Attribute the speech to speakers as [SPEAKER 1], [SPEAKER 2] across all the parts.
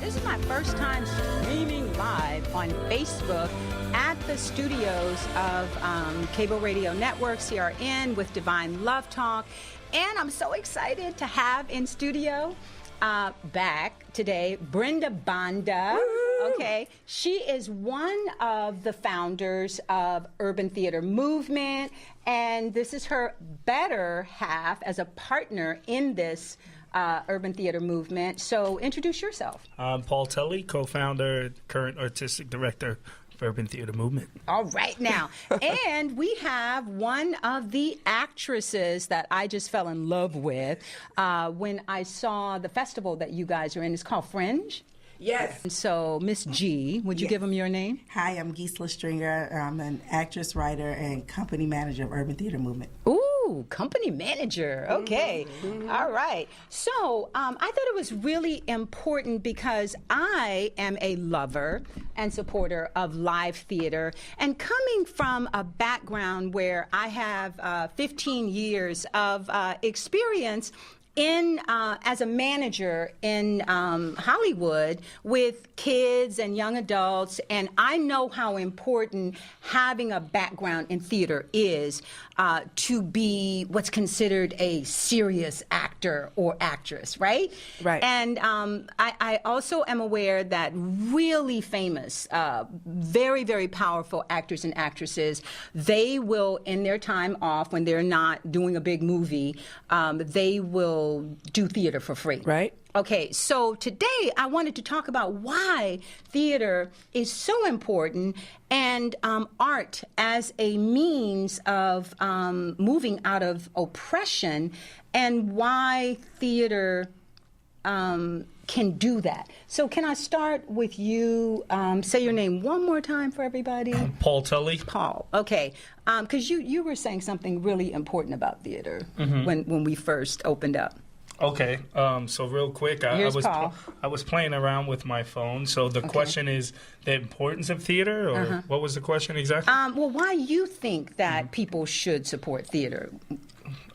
[SPEAKER 1] This is my first time streaming live on Facebook at the studios of Cable Radio Network, CRN, with Divine Love Talk. And I'm so excited to have in studio back today, Brenda Brenda. Okay, she is one of the founders of Urban Theater Movement, and this is her better half as a partner in this Urban Theater Movement. So introduce yourself.
[SPEAKER 2] I'm Paul Tully, co-founder, current artistic director of Urban Theater Movement.
[SPEAKER 1] All right now. And we have one of the actresses that I just fell in love with when I saw the festival that you guys are in. It's called Fringe.
[SPEAKER 3] Yes.
[SPEAKER 1] So, Miss G, would you give them your name?
[SPEAKER 3] Hi, I'm Gisela Stringer. I'm an actress, writer, and company manager of Urban Theater Movement.
[SPEAKER 1] Ooh, company manager. Okay. Mm-hmm. All right. So, I thought it was really important because I am a lover and supporter of live theater. And coming from a background where I have 15 years of experience in as a manager in Hollywood with kids and young adults, and I know how important having a background in theater is to be what's considered a serious actor or actress, right?
[SPEAKER 3] Right.
[SPEAKER 1] And I also am aware that really famous, very, very powerful actors and actresses, they will, in their time off, when they're not doing a big movie, they will do theater for free.
[SPEAKER 3] Right.
[SPEAKER 1] Okay, so today I wanted to talk about why theater is so important and art as a means of moving out of oppression, and why theater can do that. So can I start with you? Say your name one more time for everybody.
[SPEAKER 2] Paul Tully.
[SPEAKER 1] Paul. Okay. Because you were saying something really important about theater when we first opened up.
[SPEAKER 2] Okay. So real quick, I was playing around with my phone. So the question is the importance of theater, or what was the question exactly?
[SPEAKER 1] Well, why you think that people should support theater?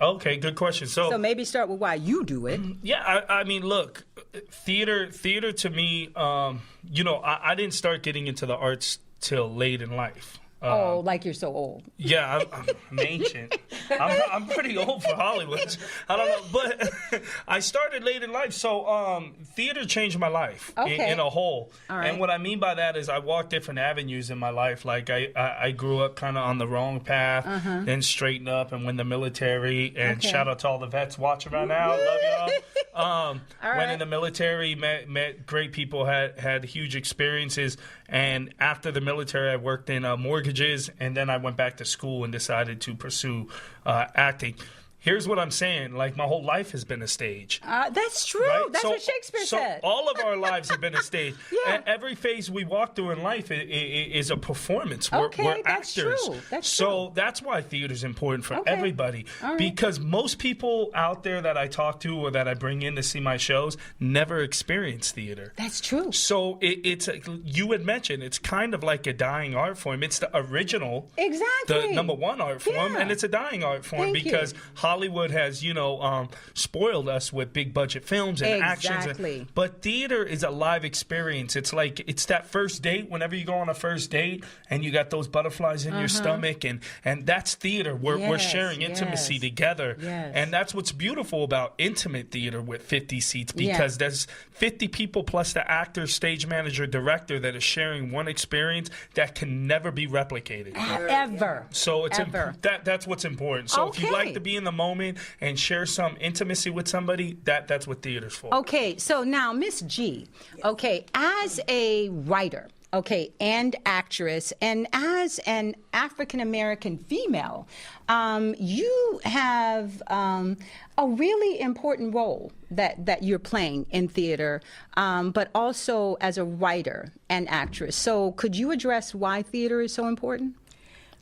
[SPEAKER 2] Okay, good question. So
[SPEAKER 1] maybe start with why you do it.
[SPEAKER 2] Yeah, I mean, look, theater to me, I didn't start getting into the arts till late in life.
[SPEAKER 1] Like you're so old.
[SPEAKER 2] Yeah, I'm ancient. I'm pretty old for Hollywood. I don't know, but I started late in life. So theater changed my life in a whole.
[SPEAKER 1] All right.
[SPEAKER 2] And what I mean by that is I walked different avenues in my life. Like I grew up kind of on the wrong path, then straightened up and went in the military. And shout out to all the vets watching right now. Love y'all. Went in the military, met great people, had huge experiences. And after the military, I worked in mortgages, and then I went back to school and decided to pursue acting. Here's what I'm saying. Like, my whole life has been a stage.
[SPEAKER 1] That's true.
[SPEAKER 2] Right?
[SPEAKER 1] That's what Shakespeare said.
[SPEAKER 2] So all of our lives have been a stage.
[SPEAKER 1] Yeah.
[SPEAKER 2] Every phase we walk through in life is a performance. We're
[SPEAKER 1] that's
[SPEAKER 2] actors.
[SPEAKER 1] True. That's
[SPEAKER 2] so
[SPEAKER 1] true.
[SPEAKER 2] That's why theater is important for everybody. Right. Because most people out there that I talk to or that I bring in to see my shows never experience theater.
[SPEAKER 1] That's true.
[SPEAKER 2] So it's you had mentioned, it's kind of like a dying art form. It's the original, the number one art form, and it's a dying art form because Hollywood has, spoiled us with big budget films and actions. But theater is a live experience. It's like, it's that first date, whenever you go on a first date and you got those butterflies in your stomach, and that's theater. We're sharing intimacy together.
[SPEAKER 1] Yes.
[SPEAKER 2] And that's what's beautiful about intimate theater with 50 seats, because there's 50 people plus the actor, stage manager, director that is sharing one experience that can never be replicated.
[SPEAKER 1] Ever.
[SPEAKER 2] So that's what's important. So if you like to be in the moment and share some intimacy with somebody, that's what theater's for.
[SPEAKER 1] Okay, so now Miss G, as a writer, and actress, and as an African-American female, you have a really important role that you're playing in theater, but also as a writer and actress. So could you address why theater is so important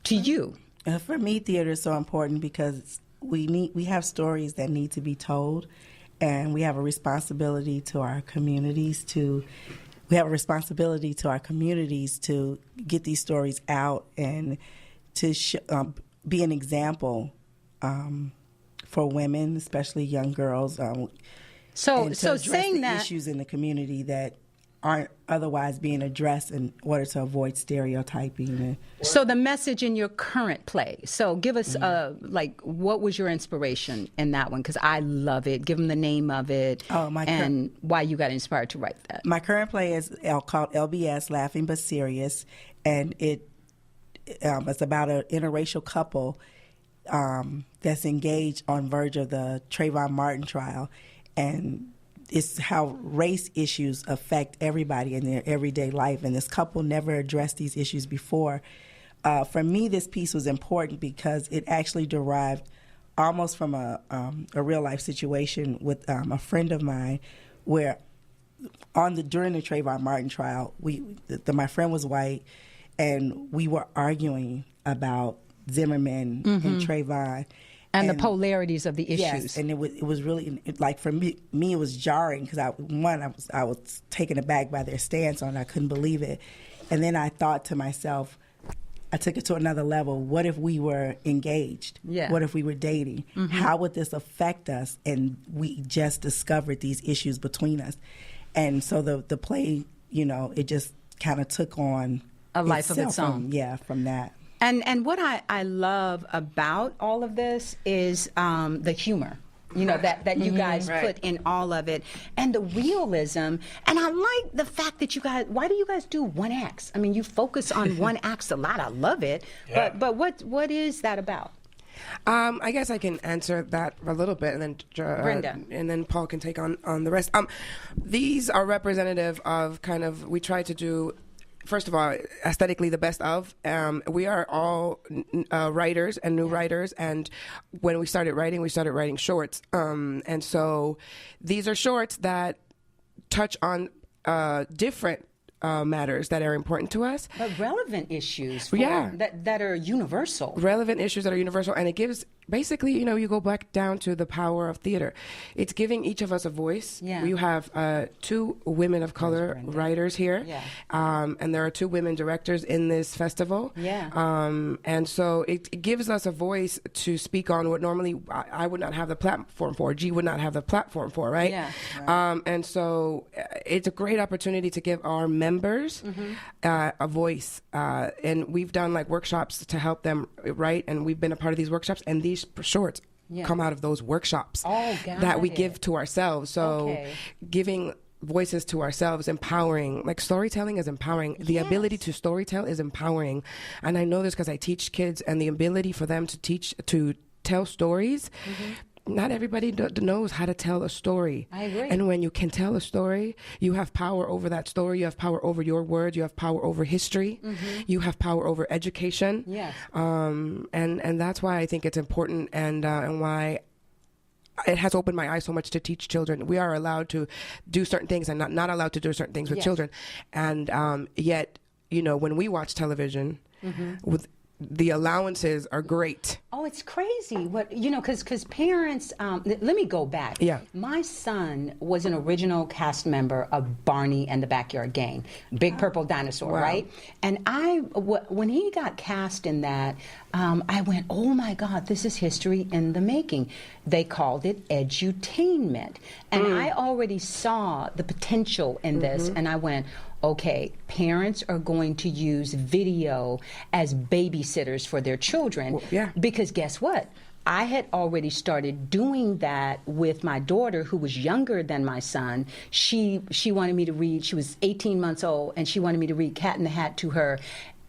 [SPEAKER 1] to you?
[SPEAKER 3] For me, theater is so important because we have stories that need to be told, and we have a responsibility to our communities to get these stories out and to be an example for women, especially young girls.
[SPEAKER 1] So
[SPEAKER 3] and to address
[SPEAKER 1] saying
[SPEAKER 3] the
[SPEAKER 1] that
[SPEAKER 3] issues in the community that aren't otherwise being addressed in order to avoid stereotyping.
[SPEAKER 1] So the message in your current play. So give us, what was your inspiration in that one? Because I love it. Give them the name of it and why you got inspired to write that.
[SPEAKER 3] My current play is called LBS, Laughing But Serious, and it's about an interracial couple that's engaged on verge of the Trayvon Martin trial, and it's how race issues affect everybody in their everyday life, and this couple never addressed these issues before. For me, this piece was important because it actually derived almost from a real life situation with a friend of mine, where during the Trayvon Martin trial, my friend was white, and we were arguing about Zimmerman and Trayvon.
[SPEAKER 1] And the polarities of the issues.
[SPEAKER 3] Yes, and it was really, like, for me it was jarring because I was taken aback by their stance on it. I couldn't believe it. And then I thought to myself, I took it to another level. What if we were engaged?
[SPEAKER 1] Yeah.
[SPEAKER 3] What if we were dating? How would this affect us? And we just discovered these issues between us. And so the play, it just kind of took on
[SPEAKER 1] a life of its own.
[SPEAKER 3] From that.
[SPEAKER 1] And what I love about all of this is the humor, that you guys put in all of it, and the realism. And I like the fact that why do you guys do one acts? I mean, you focus on one acts a lot. I love it. Yeah. But what is that about?
[SPEAKER 4] I guess I can answer that a little bit, and then
[SPEAKER 1] Brenda,
[SPEAKER 4] and then Paul can take on the rest. These are representative of we try to do, first of all, aesthetically the best of. We are all writers and new writers, and when we started writing shorts. And so these are shorts that touch on different matters that are important to us.
[SPEAKER 1] But relevant issues that are universal.
[SPEAKER 4] Relevant issues that are universal, and it gives, basically, you go back down to the power of theater. It's giving each of us a voice.
[SPEAKER 1] Yeah.
[SPEAKER 4] You have 2 women of color writers here, and there are 2 women directors in this festival.
[SPEAKER 1] Yeah.
[SPEAKER 4] And so it gives us a voice to speak on what normally I would not have the platform for, G would not have the platform for, right?
[SPEAKER 1] Yeah. Right.
[SPEAKER 4] And so it's a great opportunity to give our members a voice. And we've done workshops to help them write, and we've been a part of these workshops, and these shorts come out of those workshops that we give to ourselves. So giving voices to ourselves, empowering, storytelling is empowering. The ability to storytell is empowering. And I know this because I teach kids, and the ability for them to tell stories. Not everybody knows how to tell a story.
[SPEAKER 1] I agree.
[SPEAKER 4] And when you can tell a story, you have power over that story. You have power over your words. You have power over history. You have power over education.
[SPEAKER 1] Yes.
[SPEAKER 4] And that's why I think it's important, and why it has opened my eyes so much to teach children. We are allowed to do certain things and not allowed to do certain things with children. And yet, when we watch television, with the allowances are great.
[SPEAKER 1] Oh, it's crazy. Because parents, let me go back.
[SPEAKER 4] Yeah.
[SPEAKER 1] My son was an original cast member of Barney and the Backyard Gang, Big Purple Dinosaur, right? And when he got cast in that, I went, oh my God, this is history in the making. They called it edutainment. And I already saw the potential in this, and I went, okay, parents are going to use video as babysitters for their children. Because guess what? I had already started doing that with my daughter, who was younger than my son. She wanted me to read. She was 18 months old, and she wanted me to read Cat in the Hat to her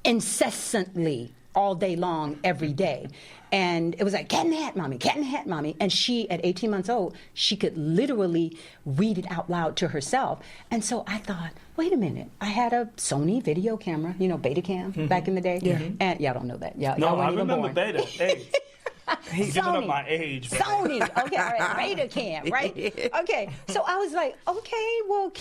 [SPEAKER 1] incessantly, all day long, every day. And it was like, Cat in the Hat, Mommy, Cat in the Hat, Mommy. And she, at 18 months old, she could literally read it out loud to herself. And so I thought, wait a minute. I had a Sony video camera, Betacam, back in the day. And y'all don't know that. Y'all
[SPEAKER 2] I
[SPEAKER 1] weren't even
[SPEAKER 2] remember
[SPEAKER 1] born.
[SPEAKER 2] Beta. Hey. He's giving up my age.
[SPEAKER 1] Sony. Okay, all right. Betacam, right? Okay. So I was like, okay, well,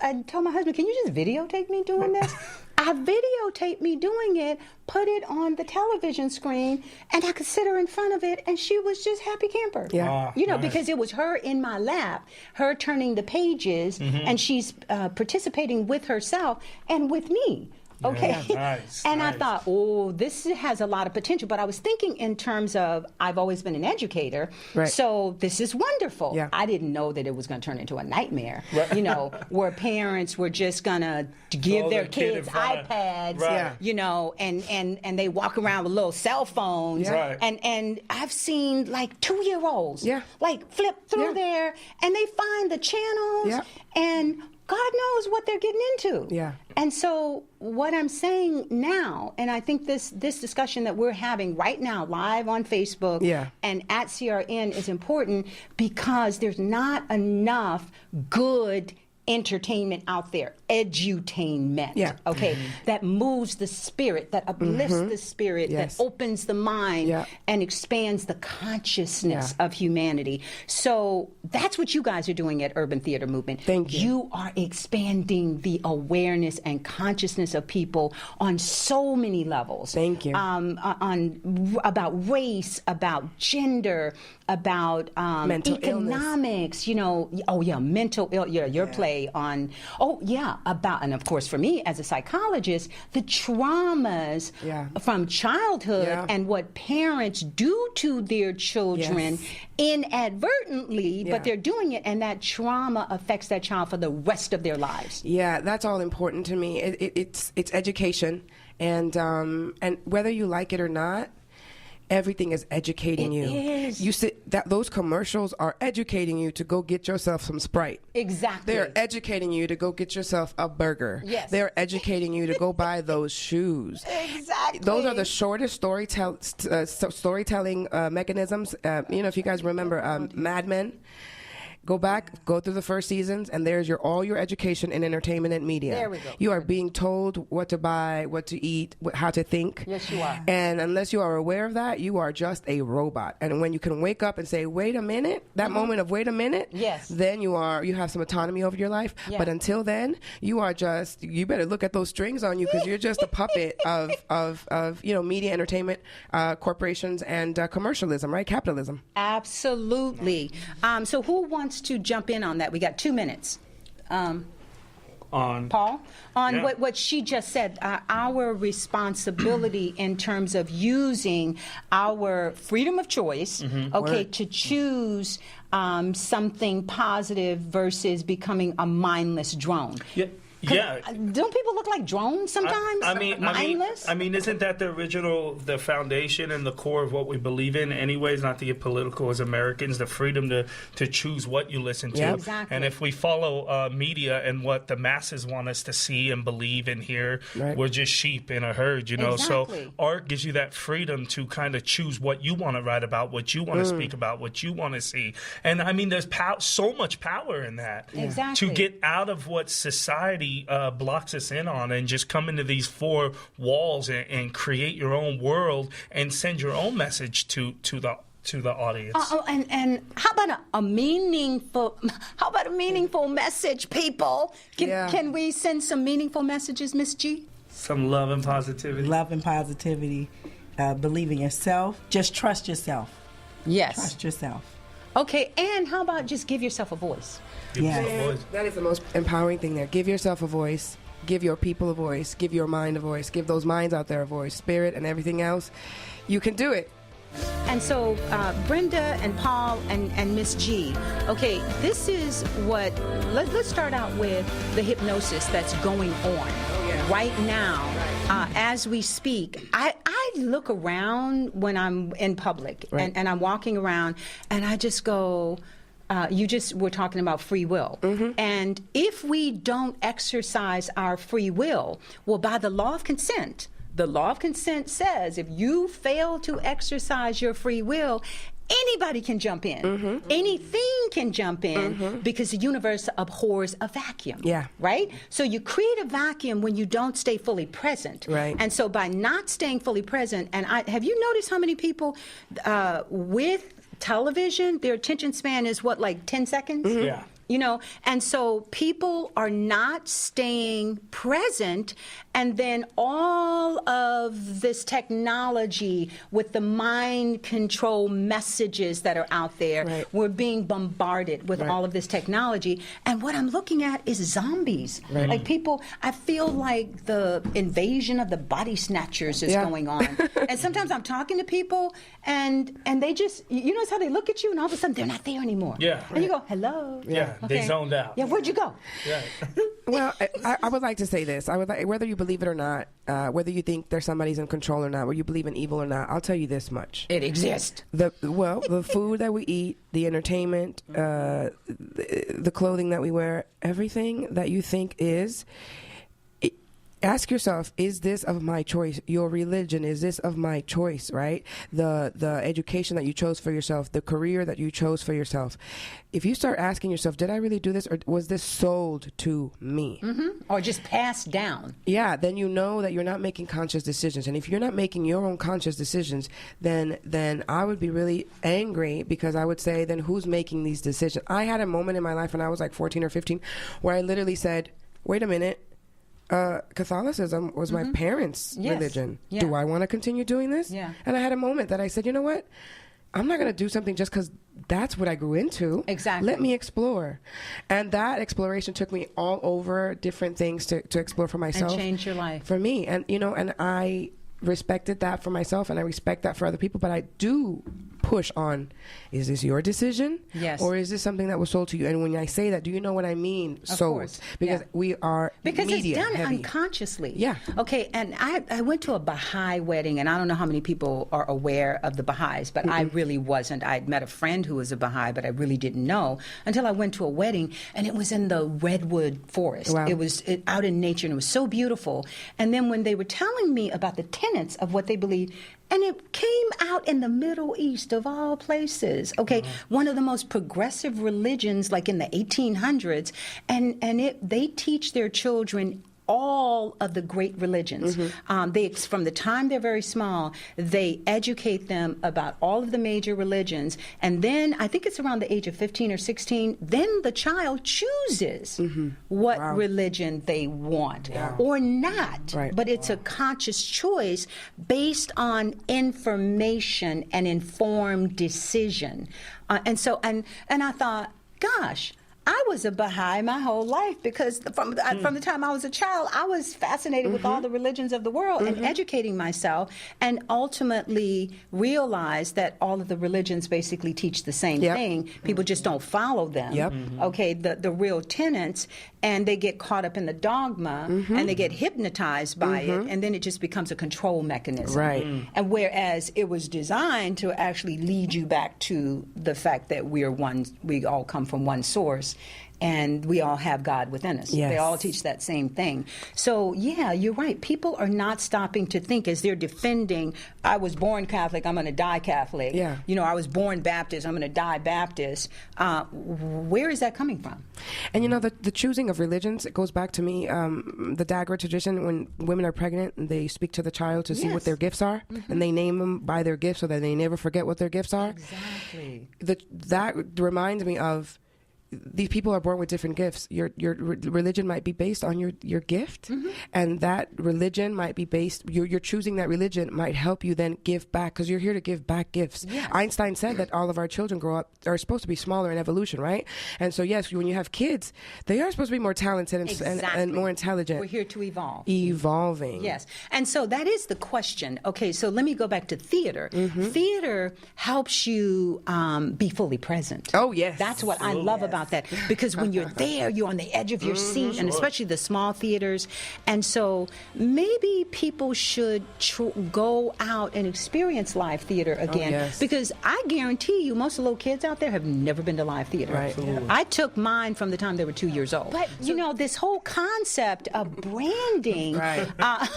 [SPEAKER 1] I told my husband, can you just videotape me doing this? I videotaped me doing it, put it on the television screen, and I could sit her in front of it, and she was just happy camper.
[SPEAKER 4] Yeah.
[SPEAKER 2] Nice.
[SPEAKER 1] Because it was her in my lap, her turning the pages, and she's participating with herself and with me. Okay.
[SPEAKER 2] Yeah, nice,
[SPEAKER 1] And
[SPEAKER 2] nice.
[SPEAKER 1] I thought, oh, this has a lot of potential. But I was thinking in terms of, I've always been an educator,
[SPEAKER 4] Right.
[SPEAKER 1] so this is wonderful.
[SPEAKER 4] Yeah.
[SPEAKER 1] I didn't know that it was going to turn into a nightmare, where parents were just going to give
[SPEAKER 2] Throw
[SPEAKER 1] their
[SPEAKER 2] their kid in
[SPEAKER 1] kids
[SPEAKER 2] front of-
[SPEAKER 1] iPads,
[SPEAKER 2] Right.
[SPEAKER 1] and they walk around with little cell phones.
[SPEAKER 2] Yeah. Right.
[SPEAKER 1] And I've seen like 2-year-olds,
[SPEAKER 4] Yeah.
[SPEAKER 1] like flip through
[SPEAKER 4] Yeah.
[SPEAKER 1] there, and they find the channels,
[SPEAKER 4] Yeah.
[SPEAKER 1] and God knows what they're getting into.
[SPEAKER 4] Yeah.
[SPEAKER 1] And so what I'm saying now, and I think this discussion that we're having right now live on Facebook and at CRN is important because there's not enough good entertainment out there, edutainment, that moves the spirit, that uplifts the spirit, that opens the mind and expands the consciousness of humanity. So that's what you guys are doing at Urban Theater Movement.
[SPEAKER 4] Thank you.
[SPEAKER 1] You are expanding the awareness and consciousness of people on so many levels.
[SPEAKER 4] Thank you.
[SPEAKER 1] About race, about gender, about
[SPEAKER 4] mental
[SPEAKER 1] economics, mental your play on about, and of course for me as a psychologist, the traumas from childhood and what parents do to their children inadvertently, but they're doing it, and that trauma affects that child for the rest of their lives.
[SPEAKER 4] Yeah, that's all important to me. It's education, and whether you like it or not, everything is educating you.
[SPEAKER 1] Is.
[SPEAKER 4] You sit that those commercials are educating you to go get yourself some Sprite.
[SPEAKER 1] Exactly.
[SPEAKER 4] They're educating you to go get yourself a burger.
[SPEAKER 1] Yes.
[SPEAKER 4] They're educating you to go buy those shoes.
[SPEAKER 1] Exactly.
[SPEAKER 4] Those are the shortest storytelling mechanisms. If you guys remember Mad Men. Go back, go through the first seasons, and there's all your education in entertainment and media.
[SPEAKER 1] There we go.
[SPEAKER 4] You are being told what to buy, what to eat, how to think.
[SPEAKER 1] Yes, you are.
[SPEAKER 4] And unless you are aware of that, you are just a robot. And when you can wake up and say, wait a minute, that moment of wait a minute, then you have some autonomy over your life.
[SPEAKER 1] Yeah.
[SPEAKER 4] But until then, you better look at those strings on you because you're just a puppet of media, entertainment, corporations, and commercialism, right? Capitalism.
[SPEAKER 1] Absolutely. So who wants to jump in on that? We got 2 minutes.
[SPEAKER 2] On
[SPEAKER 1] Paul, on what she just said, our responsibility in terms of using our freedom of choice, to choose something positive versus becoming a mindless drone.
[SPEAKER 2] Yeah.
[SPEAKER 1] Don't people look like drones sometimes? Mindless?
[SPEAKER 2] I mean, isn't that the foundation and the core of what we believe in anyways, not to get political as Americans, the freedom to choose what you listen to.
[SPEAKER 4] Yeah.
[SPEAKER 1] Exactly.
[SPEAKER 2] And if we follow media and what the masses want us to see and believe and hear, we're just sheep in a herd,
[SPEAKER 1] Exactly.
[SPEAKER 2] So art gives you that freedom to kind of choose what you want to write about, what you want to speak about, what you want to see. And I mean, there's so much power in that.
[SPEAKER 1] Exactly.
[SPEAKER 2] To get out of what society blocks us in on and just come into these four walls and create your own world and send your own message to the audience.
[SPEAKER 1] And how about a meaningful message, people? Can we send some meaningful messages, Miss G?
[SPEAKER 2] Some love and positivity.
[SPEAKER 3] Love and positivity. Believe in yourself. Just trust yourself.
[SPEAKER 1] Yes.
[SPEAKER 3] Trust yourself.
[SPEAKER 1] Okay, and how about just give yourself a voice?
[SPEAKER 4] That is the most empowering thing there. Give yourself a voice. Give your people a voice. Give your mind a voice. Give those minds out there a voice. Spirit and everything else. You can do it.
[SPEAKER 1] And so Brenda and Paul and Miss G, okay, this is what, let's start out with the hypnosis that's going on right now. As we speak. I look around when I'm in public and I'm walking around and I just go, we're talking about free will. And if we don't exercise our free will, well, by the law of consent says if you fail to exercise your free will, anybody can jump in. Anything can jump in because the universe abhors a vacuum. Right? So you create a vacuum when you don't stay fully present.
[SPEAKER 4] Right.
[SPEAKER 1] And so by not staying fully present, and have you noticed how many people with television, their attention span is what, like 10 seconds? You know, and so people are not staying present, and then all of this technology with the mind control messages that are out there, we're being bombarded with all of this technology, and what I'm looking at is zombies. Like people, I feel like the invasion of the body snatchers is going on. And sometimes I'm talking to people, and they just, you notice how they look at you, and all of a sudden they're not there anymore. And you go, hello.
[SPEAKER 2] They zoned out.
[SPEAKER 1] Yeah, where'd you go?
[SPEAKER 4] Well, I would like to say this. I would like, whether you believe it or not, whether you think there's somebody's in control or not, whether you believe in evil or not, I'll tell you this much.
[SPEAKER 1] It exists.
[SPEAKER 4] The food that we eat, the entertainment, the clothing that we wear, everything that you think is. Ask yourself, is this of my choice? Your religion, is this of my choice, right? The education that you chose for yourself, the career that you chose for yourself. If you start asking yourself, did I really do this, or was this sold to me?
[SPEAKER 1] Or just passed down.
[SPEAKER 4] Yeah, then you know that you're not making conscious decisions. And if you're not making your own conscious decisions, then I would be really angry, because I would say, then who's making these decisions? I had a moment in my life when I was like 14 or 15 where I literally said, wait a minute, Catholicism was my parents' religion. Do I want to continue doing this? And I had a moment that I said, you know what? I'm not going to do something just because that's what I grew into.
[SPEAKER 1] Exactly.
[SPEAKER 4] Let me explore. And that exploration took me all over different things to explore for myself.
[SPEAKER 1] And change your life.
[SPEAKER 4] For me. And, you know, and I respected that for myself, and I respect that for other people, but I do push on, is this your decision?
[SPEAKER 1] Yes.
[SPEAKER 4] Or is this something that was sold to you? And when I say that, do you know what I mean?
[SPEAKER 1] Of
[SPEAKER 4] sold.
[SPEAKER 1] course.
[SPEAKER 4] Because we are
[SPEAKER 1] because
[SPEAKER 4] media
[SPEAKER 1] it's done
[SPEAKER 4] heavy.
[SPEAKER 1] unconsciously.
[SPEAKER 4] Yeah.
[SPEAKER 1] Okay, and I went to a Baha'i wedding, and I don't know how many people are aware of the Baha'is, but I really wasn't. I'd met a friend who was a Baha'i, but I really didn't know until I went to a wedding, and it was in the redwood forest.
[SPEAKER 4] Wow.
[SPEAKER 1] It was out in nature, and it was so beautiful. And then when they were telling me about the tenets of what they believed, and it came out in the Middle East, of all places. Okay, one of the most progressive religions, like in the 1800s, and they teach their children all of the great religions. They, from the time they're very small, they educate them about all of the major religions, and then I think it's around the age of 15 or 16, then the child chooses what religion they want or not. But it's a conscious choice based on information and informed decision. And I thought, gosh, I was a Baha'i my whole life, because from the time I was a child, I was fascinated with all the religions of the world and educating myself, and ultimately realized that all of the religions basically teach the same thing. People just don't follow them. Okay, the real tenets, and they get caught up in the dogma and they get hypnotized by it, and then it just becomes a control mechanism. And whereas it was designed to actually lead you back to the fact that we all come from one source, and we all have God within us. They all teach that same thing. So, yeah, you're right. People are not stopping to think as they're defending, I was born Catholic, I'm going to die Catholic. You know, I was born Baptist, I'm going to die Baptist. Where is that coming from?
[SPEAKER 4] And, you know, the choosing of religions, it goes back to me, the dagger tradition, when women are pregnant and they speak to the child to see what their gifts are, and they name them by their gifts so that they never forget what their gifts are.
[SPEAKER 1] Exactly.
[SPEAKER 4] That reminds me of, these people are born with different gifts. Your religion might be based on your gift, and that religion might be based. You're choosing that religion might help you then give back, because you're here to give back gifts. Einstein said that all of our children grow up are supposed to be smaller in evolution, right? And so yes, when you have kids, they are supposed to be more talented and more intelligent.
[SPEAKER 1] We're here to evolve.
[SPEAKER 4] Evolving.
[SPEAKER 1] Yes, and so that is the question. Okay, so let me go back to theater. Theater helps you be fully present.
[SPEAKER 4] Oh yes,
[SPEAKER 1] that's what I love about that, because when you're there, you're on the edge of your seat, and especially the small theaters. And so maybe people should go out and experience live theater again, because I guarantee you most of the little kids out there have never been to live theater. I took mine from the time they were 2 years old. But you know, this whole concept of branding, I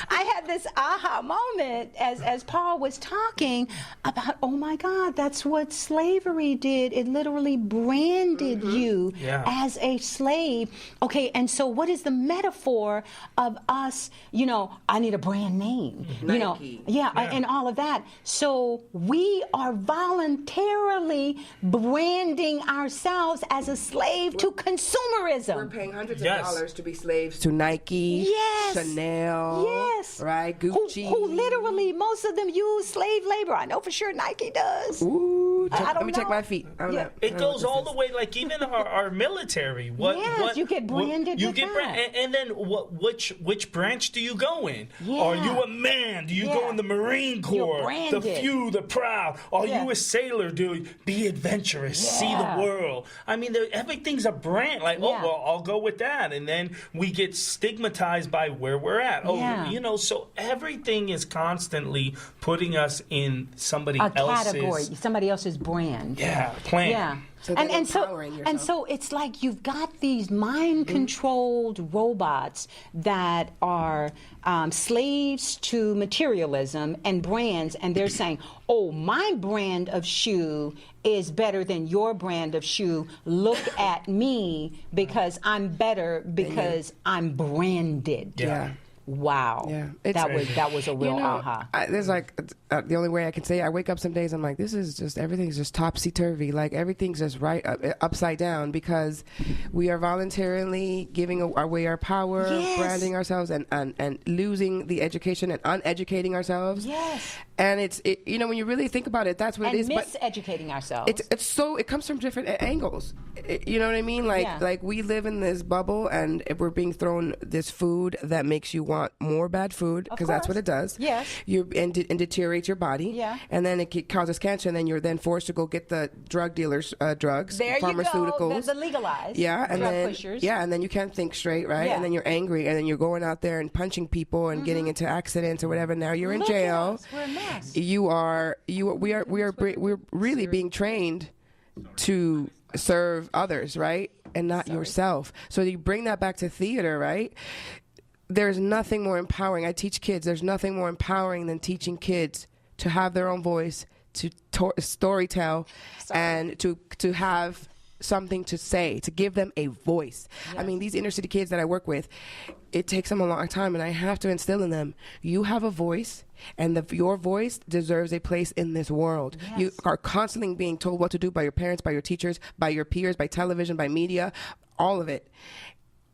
[SPEAKER 1] had this aha moment as Paul was talking about, oh my God, that's what slavery did. It literally branded branded you as a slave. Okay, and so what is the metaphor of us, you know, I need a brand name, you know, and all of that. So we are voluntarily branding ourselves as a slave to consumerism.
[SPEAKER 4] We're paying hundreds of dollars to be slaves to Nike, Chanel, right, Gucci.
[SPEAKER 1] Who literally, most of them use slave labor. I know for sure Nike does.
[SPEAKER 4] Ooh,
[SPEAKER 1] I don't
[SPEAKER 4] let me check
[SPEAKER 1] know.
[SPEAKER 4] my feet.
[SPEAKER 2] It goes all the way, like even our military.
[SPEAKER 1] You get branded with that.
[SPEAKER 2] And then which branch do you go in? Are you a man? Do you go in the Marine Corps? The few, the proud. Are you a sailor? Be adventurous, see the world. I mean, everything's a brand. Like, oh, well, I'll go with that. And then we get stigmatized by where we're at. Oh, you know, so everything is constantly putting us in somebody else's
[SPEAKER 1] category, somebody else's brand.
[SPEAKER 2] Plan.
[SPEAKER 1] Yeah.
[SPEAKER 4] So
[SPEAKER 1] and so it's like you've got these mind-controlled robots that are slaves to materialism and brands, and they're saying, oh, my brand of shoe is better than your brand of shoe. Look at me because I'm better because I'm branded.
[SPEAKER 2] Yeah.
[SPEAKER 1] Wow.
[SPEAKER 4] Yeah,
[SPEAKER 1] that was a real aha.
[SPEAKER 4] There's like the only way I can say it, I wake up some days I'm like, this is just, everything's just topsy turvy. Like everything's just upside down because we are voluntarily giving away our power, branding ourselves, and losing the education and uneducating ourselves.
[SPEAKER 1] Yes.
[SPEAKER 4] And it's you know, when you really think about it, that's what it is.
[SPEAKER 1] Miseducating ourselves.
[SPEAKER 4] It comes from different angles. You know what I mean? Like we live in this bubble and we're being thrown this food that makes you want more bad food because that's what it does.
[SPEAKER 1] Yes.
[SPEAKER 4] And deteriorates your body.
[SPEAKER 1] Yeah.
[SPEAKER 4] And then it causes cancer, and then you're then forced to go get the drug dealers drugs,
[SPEAKER 1] there
[SPEAKER 4] pharmaceuticals.
[SPEAKER 1] You go. The legalized.
[SPEAKER 4] Yeah, and
[SPEAKER 1] drug
[SPEAKER 4] then
[SPEAKER 1] pushers.
[SPEAKER 4] and then you can't think straight, right?
[SPEAKER 1] Yeah.
[SPEAKER 4] And then you're angry, and then you're going out there and punching people and getting into accidents or whatever. Now you're in
[SPEAKER 1] Look
[SPEAKER 4] jail.
[SPEAKER 1] at us. We're a mess.
[SPEAKER 4] We're really being trained to serve others, right? And not yourself. So you bring that back to theater, right? There's nothing more empowering. I teach kids. There's nothing more empowering than teaching kids to have their own voice, to storytell, and to have something to say, to give them a voice. Yes. I mean, these inner city kids that I work with, it takes them a long time, and I have to instill in them, you have a voice, and your voice deserves a place in this world. Yes. You are constantly being told what to do by your parents, by your teachers, by your peers, by television, by media, all of it.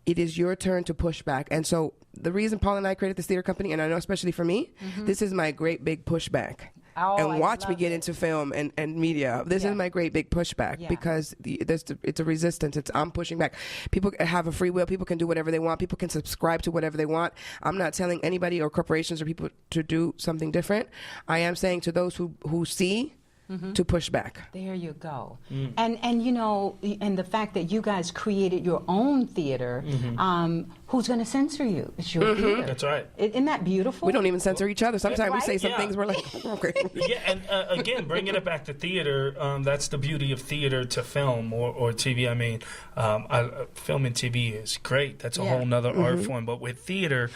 [SPEAKER 4] It is your turn to push back. And so the reason Paul and I created this theater company, and I know especially for me, this is my great big pushback. And watch me get into film and media. This is my great big pushback because it's a resistance. I'm pushing back. People have a free will. People can do whatever they want. People can subscribe to whatever they want. I'm not telling anybody or corporations or people to do something different. I am saying to those who see, to push back.
[SPEAKER 1] There you go. And you know, and the fact that you guys created your own theater, who's going to censor you? It's your theater.
[SPEAKER 2] That's right.
[SPEAKER 1] Isn't that beautiful?
[SPEAKER 4] We don't even censor each other. Sometimes we say some things we're like, okay.
[SPEAKER 2] And again, bringing it back to theater, that's the beauty of theater to film or TV. I mean, film and TV is great. That's a whole nother art form. But with theater,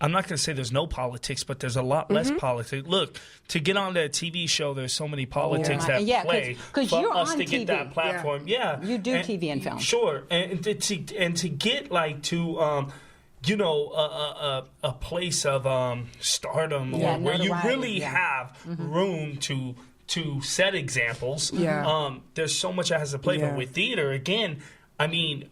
[SPEAKER 2] I'm not going to say there's no politics, but there's a lot less politics. Look, to get on that TV show, there's so many politics that play
[SPEAKER 1] for
[SPEAKER 2] you're
[SPEAKER 1] us
[SPEAKER 2] on to get
[SPEAKER 1] TV.
[SPEAKER 2] that platform.
[SPEAKER 1] You do TV and film.
[SPEAKER 2] Sure. And to get like to you know, a place of stardom where you really have room to set examples. There's so much that has to play. But with theater, again, I mean,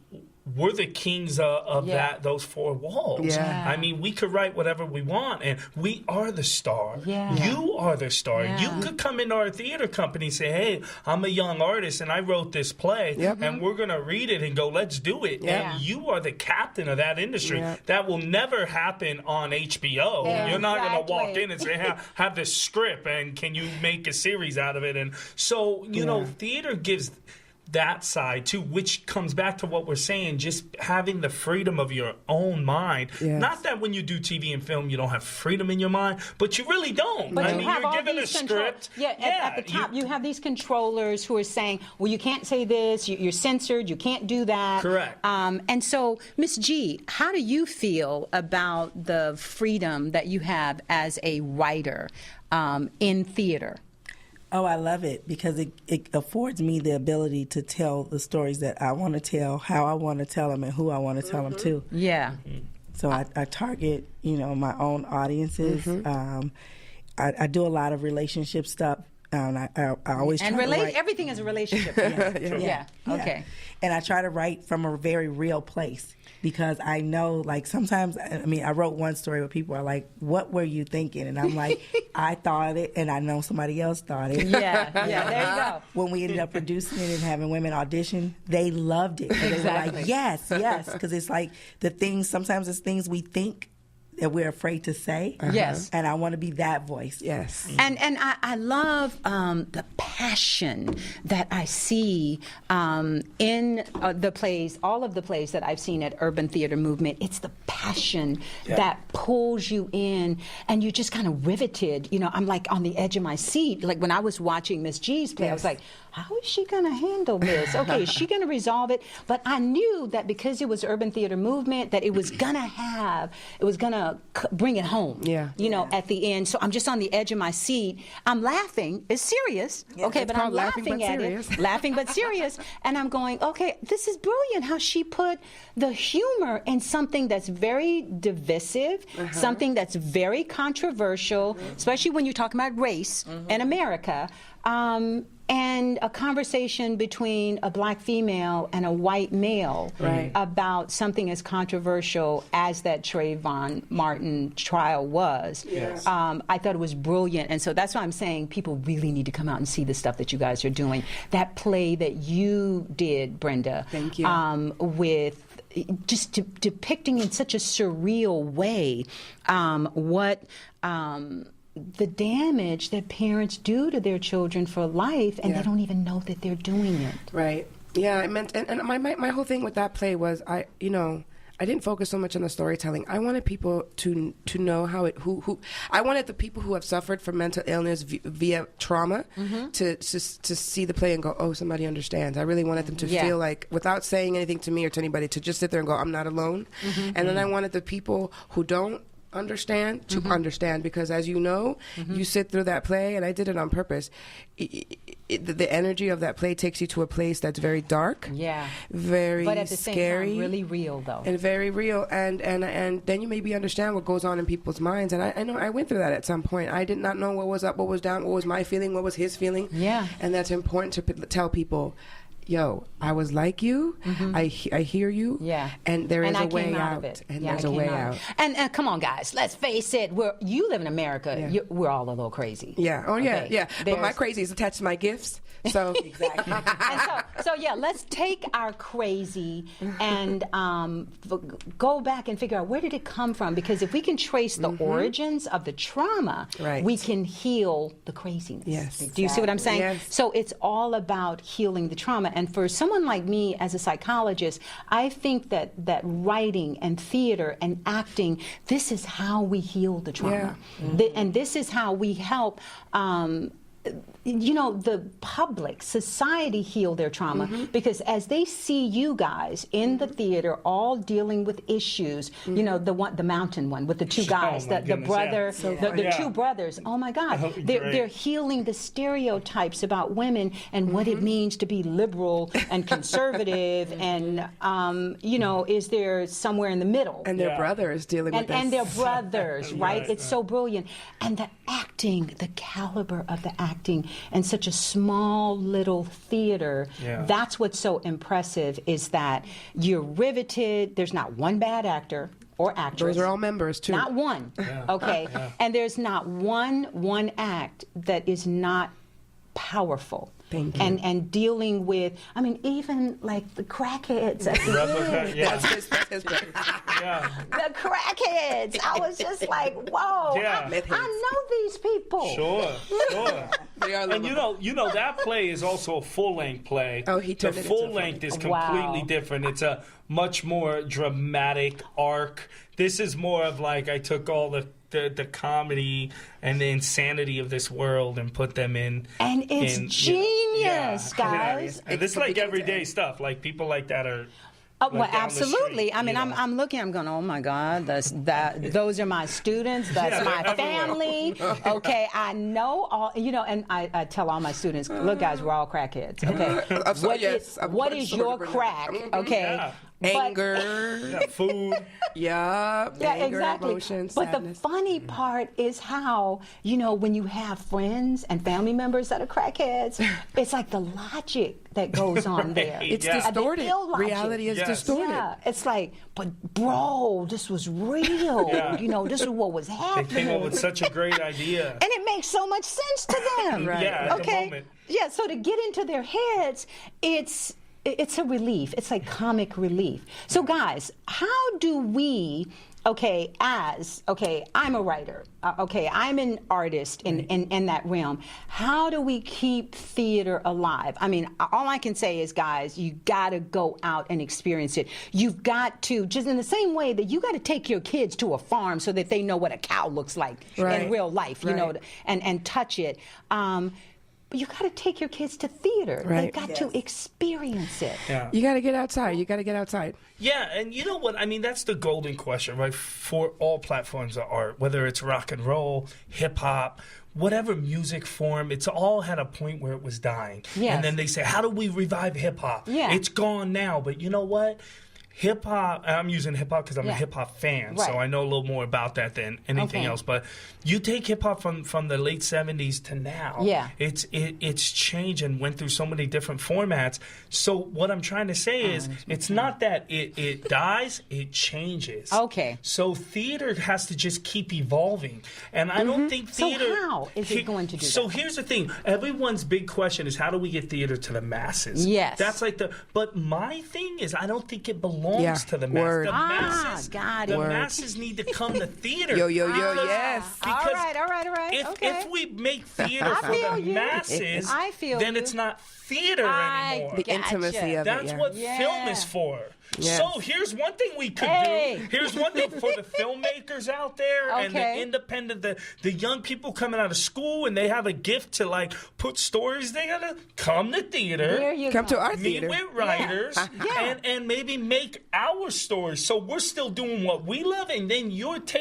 [SPEAKER 2] we're the kings of those four walls. I mean, we could write whatever we want, and we are the star. You are the star. You could come into our theater company and say, hey, I'm a young artist, and I wrote this play, and we're going to read it and go, let's do it. And you are the captain of that industry. That will never happen on HBO. You're not going to walk in and say, have this script, and can you make a series out of it? And so, you know, theater gives that side too, which comes back to what we're saying, just having the freedom of your own mind. Not that when you do TV and film you don't have freedom in your mind, but you really don't.
[SPEAKER 1] But
[SPEAKER 2] I mean, you're given a script.
[SPEAKER 1] At the top you have these controllers who are saying, well, you can't say this, you're censored, you can't do that.
[SPEAKER 2] Correct.
[SPEAKER 1] And so, Miss G, how do you feel about the freedom that you have as a writer in theater?
[SPEAKER 3] Oh, I love it because it affords me the ability to tell the stories that I want to tell, how I want to tell them, and who I want to tell them to.
[SPEAKER 1] Yeah.
[SPEAKER 3] So I target, my own audiences. I do a lot of relationship stuff. And I always try to write.
[SPEAKER 1] Everything is a relationship. Yeah. Okay.
[SPEAKER 3] And I try to write from a very real place because I know, like, sometimes, I wrote one story where people are like, what were you thinking? And I'm like, I thought it, and I know somebody else thought it.
[SPEAKER 1] Yeah, there you go.
[SPEAKER 3] When we ended up producing it and having women audition, they loved it. And they were like, yes, because it's like sometimes it's things we think that we're afraid to say.
[SPEAKER 1] Yes.
[SPEAKER 3] And I want to be that voice.
[SPEAKER 4] Yes.
[SPEAKER 1] And I love the passion that I see in the plays, all of the plays that I've seen at Urban Theater Movement. It's the passion that pulls you in, and you're just kind of riveted. I'm like on the edge of my seat. Like when I was watching Miss G's play, I was like, how is she going to handle this? Okay, is she going to resolve it? But I knew that because it was Urban Theater Movement, that it was going to bring it home, at the end. So I'm just on the edge of my seat. I'm laughing. It's serious, okay, but I'm laughing at it. Laughing but serious. And I'm going, okay, this is brilliant how she put the humor in something that's very divisive, something that's very controversial, especially when you're talking about race in America. And a conversation between a black female and a white male about something as controversial as that Trayvon Martin trial was. Yes. I thought it was brilliant. And so that's why I'm saying people really need to come out and see the stuff that you guys are doing. That play that you did, Brenda.
[SPEAKER 4] Thank you.
[SPEAKER 1] With just depicting in such a surreal way what the damage that parents do to their children for life, and they don't even know that they're doing it.
[SPEAKER 4] Right. Yeah, I meant, and my whole thing with that play was I didn't focus so much on the storytelling. I wanted people to know who I wanted the people who have suffered from mental illness via trauma to see the play and go, oh, somebody understands. I really wanted them to feel like, without saying anything to me or to anybody, to just sit there and go, I'm not alone. And then I wanted the people who don't understand to understand, because as you know, you sit through that play, and I did it on purpose. The energy of that play takes you to a place that's very dark, very
[SPEAKER 1] but at the same
[SPEAKER 4] scary,
[SPEAKER 1] time, really real though,
[SPEAKER 4] and very real. And then you maybe understand what goes on in people's minds. And I know I went through that at some point. I did not know what was up, what was down, what was my feeling, what was his feeling. Yeah, and that's important to tell people. Yo, I was like you. I hear you. Yeah, and there is a way out. And there's a way out.
[SPEAKER 1] And come on, guys, let's face it. You live in America. We're all a little crazy.
[SPEAKER 4] Yeah. Oh yeah. Okay. Yeah. But my crazy is attached to my gifts. So
[SPEAKER 1] exactly. And so let's take our crazy and go back and figure out where did it come from? Because if we can trace the origins of the trauma, we can heal the craziness. Yes. Do you see what I'm saying? Yes. So it's all about healing the trauma. And for someone like me as a psychologist, I think that writing and theater and acting, this is how we heal the trauma. Yeah. And this is how we help the public, society heal their trauma, because as they see you guys in the theater all dealing with issues, the mountain one with the two guys, the brother, the two brothers, oh my God, they're healing the stereotypes about women and what it means to be liberal and conservative and, is there somewhere in the middle?
[SPEAKER 4] And their brother is dealing with this.
[SPEAKER 1] And their brothers, right? It's so brilliant. And the acting, the caliber of the acting, and such a small little theater. Yeah. That's what's so impressive, is that you're riveted. There's not one bad actor or actress.
[SPEAKER 4] Those are all members too.
[SPEAKER 1] Not one. Okay. And there's not one act that is not powerful.
[SPEAKER 4] Thank you.
[SPEAKER 1] And dealing with, even like the crackheads at the end.
[SPEAKER 4] That's his place.
[SPEAKER 1] The crackheads. I was just like, whoa, I know these people.
[SPEAKER 2] Sure. And that play is also a full-length play.
[SPEAKER 4] Oh, he turned it into
[SPEAKER 2] the full length is completely different. It's a much more dramatic arc. This is more of like, I took all the comedy and the insanity of this world and put them in.
[SPEAKER 1] And it's genius, guys.
[SPEAKER 2] And this is like everyday stuff. Like people like that are
[SPEAKER 1] Well,
[SPEAKER 2] down the
[SPEAKER 1] absolutely.
[SPEAKER 2] street,
[SPEAKER 1] I mean,
[SPEAKER 2] you know?
[SPEAKER 1] I'm looking. I'm going. Oh my God, those are my students. That's my family. Okay, I know all. You know, and I tell all my students, look, guys, we're all crackheads. Okay, what is your crack? Okay.
[SPEAKER 2] Yeah.
[SPEAKER 4] Anger,
[SPEAKER 2] Food.
[SPEAKER 4] yeah, anger,
[SPEAKER 1] exactly.
[SPEAKER 4] emotion,
[SPEAKER 1] But
[SPEAKER 4] sadness.
[SPEAKER 1] the funny part is how, you know, when you have friends and family members that are crackheads, it's like the logic that goes on there.
[SPEAKER 4] It's
[SPEAKER 2] Yeah.
[SPEAKER 4] distorted.
[SPEAKER 1] The illogic.
[SPEAKER 4] Reality is
[SPEAKER 2] Yes.
[SPEAKER 4] distorted.
[SPEAKER 1] Yeah, it's like, but bro, this was real.
[SPEAKER 2] Yeah.
[SPEAKER 1] You know, this is what was
[SPEAKER 2] They
[SPEAKER 1] happening.
[SPEAKER 2] came up with such a great idea.
[SPEAKER 1] And it makes so much sense to them.
[SPEAKER 2] Right. Yeah, at the
[SPEAKER 1] Okay.
[SPEAKER 2] moment.
[SPEAKER 1] Yeah. So to get into their heads, it's a relief. It's like comic relief. So guys, how do we? I'm a writer. I'm an artist in that realm. How do we keep theater alive? I mean, all I can say is, guys, you got to go out and experience it. You've got to, just in the same way that you got to take your kids to a farm so that they know what a cow looks like
[SPEAKER 4] Right.
[SPEAKER 1] in real life, you know,
[SPEAKER 4] Right.
[SPEAKER 1] and touch it. But you got to take your kids to theater.
[SPEAKER 4] Right.
[SPEAKER 1] They've got to experience it.
[SPEAKER 2] Yeah.
[SPEAKER 4] You got to get outside. You got to get outside.
[SPEAKER 2] Yeah, and you know what? I mean, that's the golden question, right? For all platforms of art, whether it's rock and roll, hip hop, whatever music form, it's all had a point where it was dying.
[SPEAKER 1] Yes.
[SPEAKER 2] And then they say, how do we revive hip hop?
[SPEAKER 1] Yeah.
[SPEAKER 2] It's gone now, but you know what? Hip hop, I'm using hip hop because I'm a
[SPEAKER 1] Yeah.
[SPEAKER 2] hip hop fan,
[SPEAKER 1] Right.
[SPEAKER 2] so I know a little more about that than anything
[SPEAKER 1] Okay.
[SPEAKER 2] else. But you take hip hop from the late 70s to now,
[SPEAKER 1] Yeah.
[SPEAKER 2] it's changed and went through so many different formats. So what I'm trying to say is, it's not that it dies, it changes.
[SPEAKER 1] Okay.
[SPEAKER 2] So theater has to just keep evolving, and I don't think
[SPEAKER 1] So
[SPEAKER 2] theater.
[SPEAKER 1] how is it going to do
[SPEAKER 2] So
[SPEAKER 1] that?
[SPEAKER 2] here's the thing: everyone's big question is how do we get theater to the masses?
[SPEAKER 1] Yes.
[SPEAKER 2] That's like the. But my thing is, I don't think it belongs
[SPEAKER 4] Yeah.
[SPEAKER 2] to the
[SPEAKER 4] Word.
[SPEAKER 2] masses.
[SPEAKER 1] Got
[SPEAKER 2] The
[SPEAKER 1] it.
[SPEAKER 2] masses need to come to theater.
[SPEAKER 4] Yo, yo, yo,
[SPEAKER 2] Because-
[SPEAKER 4] yes.
[SPEAKER 1] All
[SPEAKER 2] because
[SPEAKER 1] right.
[SPEAKER 2] If we make theater
[SPEAKER 1] I
[SPEAKER 2] for
[SPEAKER 1] feel
[SPEAKER 2] the
[SPEAKER 1] you.
[SPEAKER 2] masses,
[SPEAKER 1] I feel
[SPEAKER 2] then
[SPEAKER 1] you.
[SPEAKER 2] it's not theater anymore.
[SPEAKER 4] The
[SPEAKER 1] Gotcha.
[SPEAKER 4] intimacy of
[SPEAKER 2] That's
[SPEAKER 4] it. Yeah.
[SPEAKER 2] what
[SPEAKER 1] Yeah.
[SPEAKER 2] film is for.
[SPEAKER 4] Yes.
[SPEAKER 2] So here's one thing we could
[SPEAKER 1] Hey.
[SPEAKER 2] do. Here's one thing for the filmmakers out there and the
[SPEAKER 1] Okay.
[SPEAKER 2] independent, the young people coming out of school and they have a gift to like put stories together. Come to theater.
[SPEAKER 1] There you
[SPEAKER 4] Come
[SPEAKER 1] go.
[SPEAKER 4] to our
[SPEAKER 2] Meet
[SPEAKER 4] theater.
[SPEAKER 2] with writers
[SPEAKER 1] Yeah.
[SPEAKER 2] and maybe make our stories. So we're still doing what we love, and then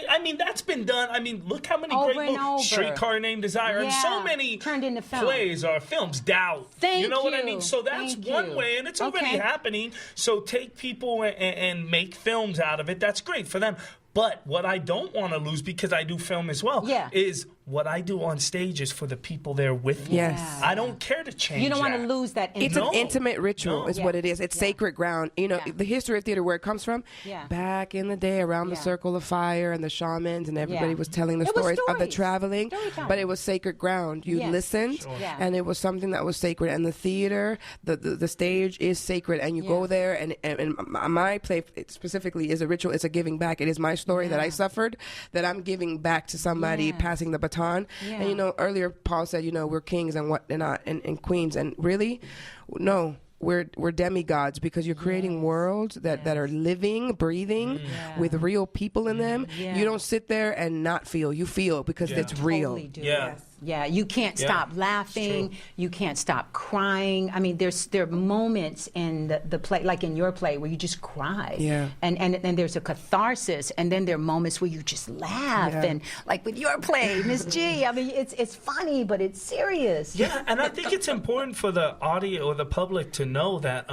[SPEAKER 2] I mean, that's been done. I mean, look how many
[SPEAKER 1] Over
[SPEAKER 2] great
[SPEAKER 1] and
[SPEAKER 2] movies.
[SPEAKER 1] over.
[SPEAKER 2] Streetcar Named Desire, and so
[SPEAKER 1] Yeah.
[SPEAKER 2] many
[SPEAKER 1] Turned into film.
[SPEAKER 2] plays or films. Doubt.
[SPEAKER 1] Thank
[SPEAKER 2] you know what I
[SPEAKER 1] you.
[SPEAKER 2] mean? So that's
[SPEAKER 1] Thank
[SPEAKER 2] one
[SPEAKER 1] you.
[SPEAKER 2] way, and it's already
[SPEAKER 1] Okay.
[SPEAKER 2] happening. So take people and make films out of it. That's great for them. But what I don't want to lose, because I do film as well,
[SPEAKER 1] Yeah.
[SPEAKER 2] is what I do on stage is for the people there with me.
[SPEAKER 4] Yes.
[SPEAKER 2] I don't care to change.
[SPEAKER 1] You don't want to
[SPEAKER 2] that.
[SPEAKER 1] lose that.
[SPEAKER 4] It's
[SPEAKER 2] No.
[SPEAKER 4] an intimate ritual, is
[SPEAKER 1] Yeah.
[SPEAKER 4] what it is. It's sacred ground. You know,
[SPEAKER 1] Yeah.
[SPEAKER 4] the history of theater, where it comes from,
[SPEAKER 1] Yeah.
[SPEAKER 4] back in the day, around the
[SPEAKER 1] Yeah.
[SPEAKER 4] circle of fire and the shamans, and everybody
[SPEAKER 1] Yeah.
[SPEAKER 4] was telling the
[SPEAKER 1] It was
[SPEAKER 4] stories of the
[SPEAKER 1] stories.
[SPEAKER 4] traveling,
[SPEAKER 1] Storytelling.
[SPEAKER 4] but it was sacred ground. You
[SPEAKER 1] Yes.
[SPEAKER 4] listened,
[SPEAKER 1] Yeah.
[SPEAKER 4] and it was something that was sacred. And the theater, the stage is sacred, and you go
[SPEAKER 1] Yeah.
[SPEAKER 4] there, and my play specifically is a ritual. It's a giving back. It is my story that I suffered, that I'm giving back to somebody,
[SPEAKER 1] Yes.
[SPEAKER 4] passing the baton.
[SPEAKER 1] Yeah.
[SPEAKER 4] And you know, earlier Paul said, you know, we're kings and whatnot and queens, and really, no. We're demigods, because you're creating worlds that are living, breathing, with real people in them.
[SPEAKER 1] Yeah.
[SPEAKER 4] You don't sit there and not feel. You feel because it's real.
[SPEAKER 1] Totally do.
[SPEAKER 2] Yeah.
[SPEAKER 1] Yeah, you can't
[SPEAKER 2] Yeah,
[SPEAKER 1] stop
[SPEAKER 2] it's
[SPEAKER 1] laughing.
[SPEAKER 2] true.
[SPEAKER 1] You can't stop crying. I mean, there are moments in the play, like in your play, where you just cry.
[SPEAKER 4] Yeah.
[SPEAKER 1] And there's a catharsis, and then there are moments where you just laugh.
[SPEAKER 4] Yeah.
[SPEAKER 1] And like with your play, Miss G, I mean, it's funny, but it's serious.
[SPEAKER 2] Yeah, and I think it's important for the audio or the public to know that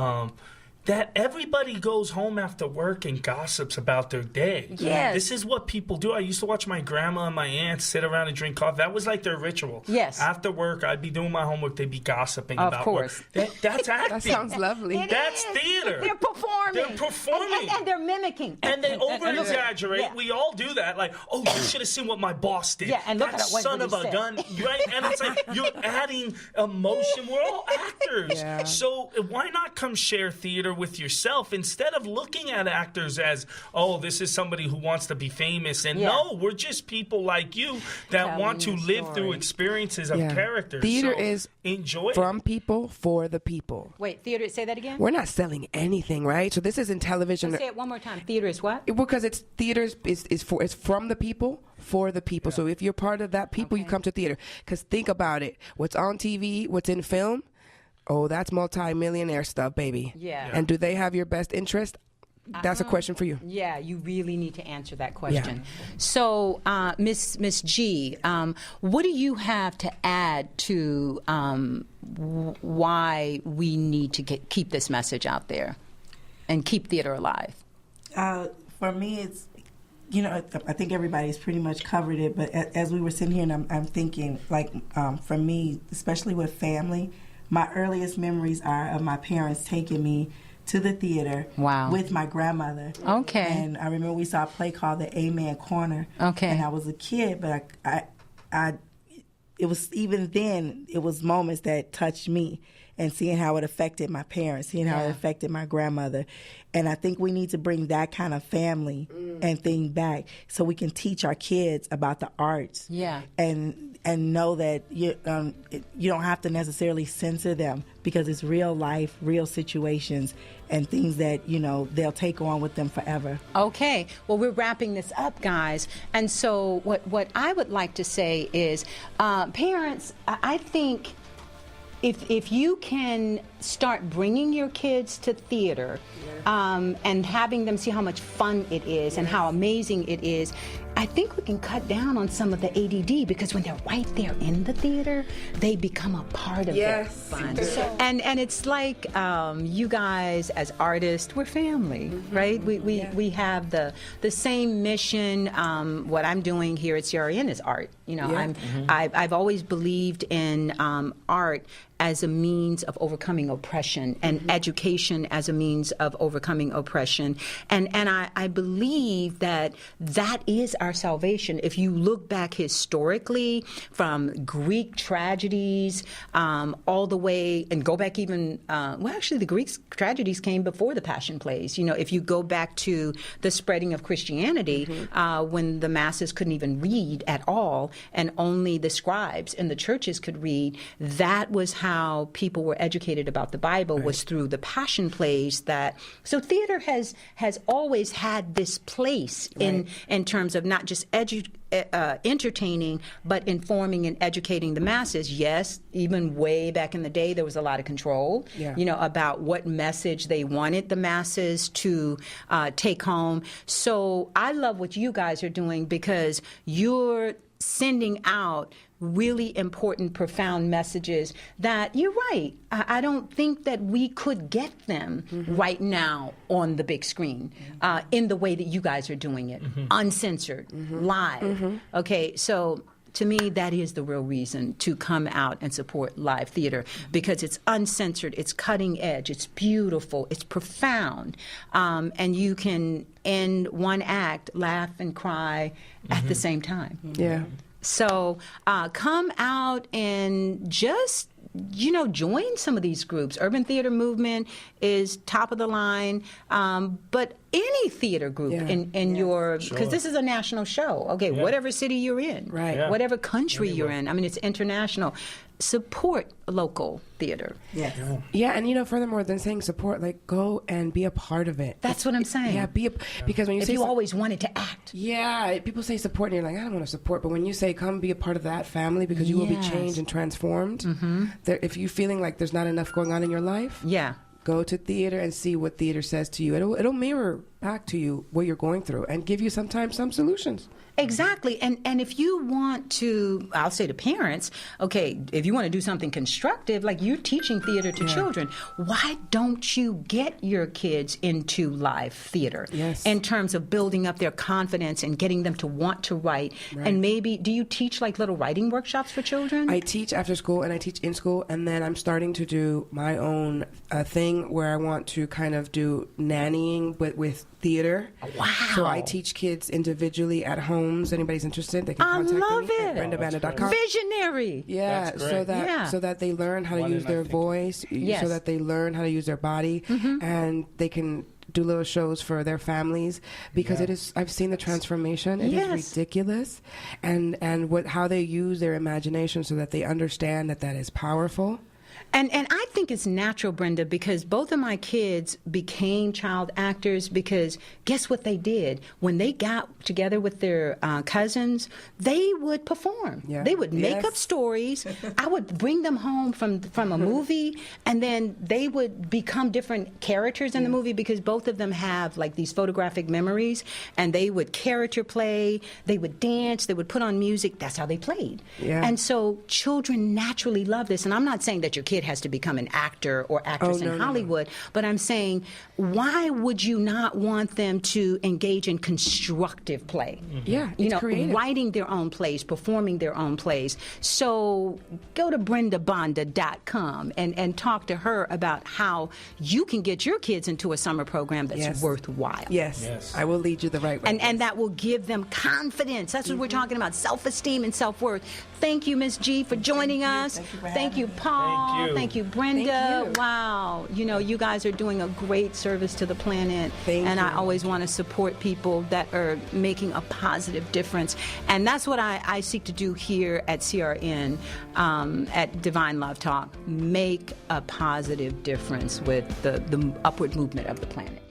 [SPEAKER 2] that everybody goes home after work and gossips about their day.
[SPEAKER 1] Yes.
[SPEAKER 2] This is what people do. I used to watch my grandma and my aunt sit around and drink coffee. That was like their ritual.
[SPEAKER 1] Yes.
[SPEAKER 2] After work, I'd be doing my homework. They'd be gossiping
[SPEAKER 1] Of
[SPEAKER 2] about
[SPEAKER 1] course.
[SPEAKER 2] work. That's acting.
[SPEAKER 4] That sounds lovely.
[SPEAKER 1] It
[SPEAKER 2] That's
[SPEAKER 1] is.
[SPEAKER 2] theater.
[SPEAKER 1] They're performing.
[SPEAKER 2] They're performing.
[SPEAKER 1] And they're mimicking.
[SPEAKER 2] And they over-exaggerate.
[SPEAKER 1] Yeah.
[SPEAKER 2] We all do that. Like, oh, you should have seen what my boss did.
[SPEAKER 1] Yeah, and look
[SPEAKER 2] that
[SPEAKER 1] at what
[SPEAKER 2] son
[SPEAKER 1] he
[SPEAKER 2] of a
[SPEAKER 1] said.
[SPEAKER 2] gun, right? And it's like you're adding emotion. We're all actors.
[SPEAKER 4] Yeah.
[SPEAKER 2] So why not come share theater with yourself instead of looking at actors as, oh, this is somebody who wants to be famous? And
[SPEAKER 1] Yeah.
[SPEAKER 2] no, we're just people like you that
[SPEAKER 1] Telling
[SPEAKER 2] want to
[SPEAKER 1] your
[SPEAKER 2] live through
[SPEAKER 1] story.
[SPEAKER 2] experiences of
[SPEAKER 4] Yeah.
[SPEAKER 2] characters.
[SPEAKER 4] Theater
[SPEAKER 2] So
[SPEAKER 4] is
[SPEAKER 2] enjoy
[SPEAKER 4] from people for the people.
[SPEAKER 1] Wait, theater, say that again?
[SPEAKER 4] We're not selling anything, right? So this isn't television.
[SPEAKER 1] Say it one more time. Theater is what?
[SPEAKER 4] Because it's theaters is from the people for the people. So if you're part of that people, you
[SPEAKER 1] Okay.
[SPEAKER 4] come to theater. Because think about it: what's on TV, what's in film. Oh, that's multi-millionaire stuff, baby.
[SPEAKER 1] Yeah.
[SPEAKER 4] And do they have your best interest? That's a question for you.
[SPEAKER 1] Yeah, you really need to answer that question. So, Miss G, what do you have to add to why we need to keep this message out there and keep theater alive?
[SPEAKER 3] For me, it's, I think everybody's pretty much covered it, but as we were sitting here, and I'm thinking, like, for me, especially with family, my earliest memories are of my parents taking me to the theater with my grandmother.
[SPEAKER 1] Okay.
[SPEAKER 3] And I remember we saw a play called The Amen Corner.
[SPEAKER 1] Okay.
[SPEAKER 3] And I was a kid, but it was, even then, it was moments that touched me, and seeing how it affected my parents, seeing how it affected my grandmother. And I think we need to bring that kind of family and thing back so we can teach our kids about the arts.
[SPEAKER 1] Yeah.
[SPEAKER 3] And know that you don't have to necessarily censor them, because it's real life, real situations, and things that, they'll take on with them forever.
[SPEAKER 1] Okay. Well, we're wrapping this up, guys. And so what I would like to say is, parents, I think if you can start bringing your kids to theater and having them see how much fun it is and how amazing it is, I think we can cut down on some of the ADD, because when they're right there in the theater, they become a part of that fun. And it's like you guys as artists, we're family, right? We have the same mission. What I'm doing here at CRN is art. I've always believed in art as a means of overcoming oppression, and education as a means of overcoming oppression. And I believe that is our salvation. If you look back historically, from Greek tragedies all the way, and go back even, actually the Greek tragedies came before the Passion plays. If you go back to the spreading of Christianity, when the masses couldn't even read at all, and only the scribes in the churches could read, that was how people were educated about the Bible, was through the Passion plays. So theater has always had this place in terms of not just entertaining, but informing and educating the masses. Yes, even way back in the day, there was a lot of control, about what message they wanted the masses to take home. So I love what you guys are doing, because you're sending out really important, profound messages that, you're right, I don't think that we could get them right now on the big screen in the way that you guys are doing it, uncensored, live. Okay, so to me, that is the real reason to come out and support live theater, because it's uncensored, it's cutting edge, it's beautiful, it's profound, and you can, in one act, laugh and cry at the same time.
[SPEAKER 4] Yeah.
[SPEAKER 1] So come out and just, join some of these groups. Urban Theater Movement is top of the line, but any theater group in your, because this is a national show. Okay, whatever city you're in, whatever country you're in. I mean, it's international. Support local theater.
[SPEAKER 4] Yeah, and furthermore than saying support, like, go and be a part of it.
[SPEAKER 1] That's what I'm saying.
[SPEAKER 4] Yeah, because when you
[SPEAKER 1] if
[SPEAKER 4] say
[SPEAKER 1] you always wanted to act.
[SPEAKER 4] Yeah, people say support, and you're like, I don't want to support. But when you say come be a part of that family, because you will be changed and transformed. If you're feeling like there's not enough going on in your life, go to theater and see what theater says to you. It'll mirror back to you what you're going through and give you sometimes some solutions.
[SPEAKER 1] Exactly. And if you want to, I'll say to parents, okay, if you want to do something constructive, like you're teaching theater to children, why don't you get your kids into live theater in terms of building up their confidence and getting them to want to write? And maybe, do you teach like little writing workshops for children?
[SPEAKER 4] I teach after school and I teach in school, and then I'm starting to do my own thing where I want to kind of do nannying, but with theater.
[SPEAKER 1] Wow.
[SPEAKER 4] So I teach kids individually at homes. Anybody's interested, they can contact me at BrendaBrenda.com.
[SPEAKER 1] Visionary.
[SPEAKER 4] Yeah, so that they learn how to use their voice, so that they learn how to use their body, and they can do little shows for their families, because it is, I've seen the transformation. It is ridiculous, and how they use their imagination so that they understand that is powerful.
[SPEAKER 1] And I think it's natural, Brenda, because both of my kids became child actors because guess what they did? When they got together with their cousins, they would perform.
[SPEAKER 4] Yeah.
[SPEAKER 1] They would make up stories. I would bring them home from a movie, and then they would become different characters in the movie because both of them have like these photographic memories, and they would character play, they would dance, they would put on music. That's how they played.
[SPEAKER 4] Yeah.
[SPEAKER 1] And so children naturally love this. And I'm not saying that your kid has to become an actor or actress in Hollywood, but I'm saying, why would you not want them to engage in constructive play?
[SPEAKER 4] Yeah,
[SPEAKER 1] you
[SPEAKER 4] it's
[SPEAKER 1] know,
[SPEAKER 4] creative.
[SPEAKER 1] writing their own plays, performing their own plays. So go to BrendaBonda.com and talk to her about how you can get your kids into a summer program that's worthwhile.
[SPEAKER 4] Yes, I will lead you the right way.
[SPEAKER 1] And that will give them confidence. That's what we're talking about, self-esteem and self-worth. Thank you, Miss G, for joining us. Thank you, Paul. Thank you, Brenda.
[SPEAKER 4] Thank you.
[SPEAKER 1] Wow. You know, you guys are doing a great service to the planet.
[SPEAKER 4] Thank you.
[SPEAKER 1] I always want to support people that are making a positive difference. And that's what I seek to do here at CRN, at Divine Love Talk, make a positive difference with the upward movement of the planet.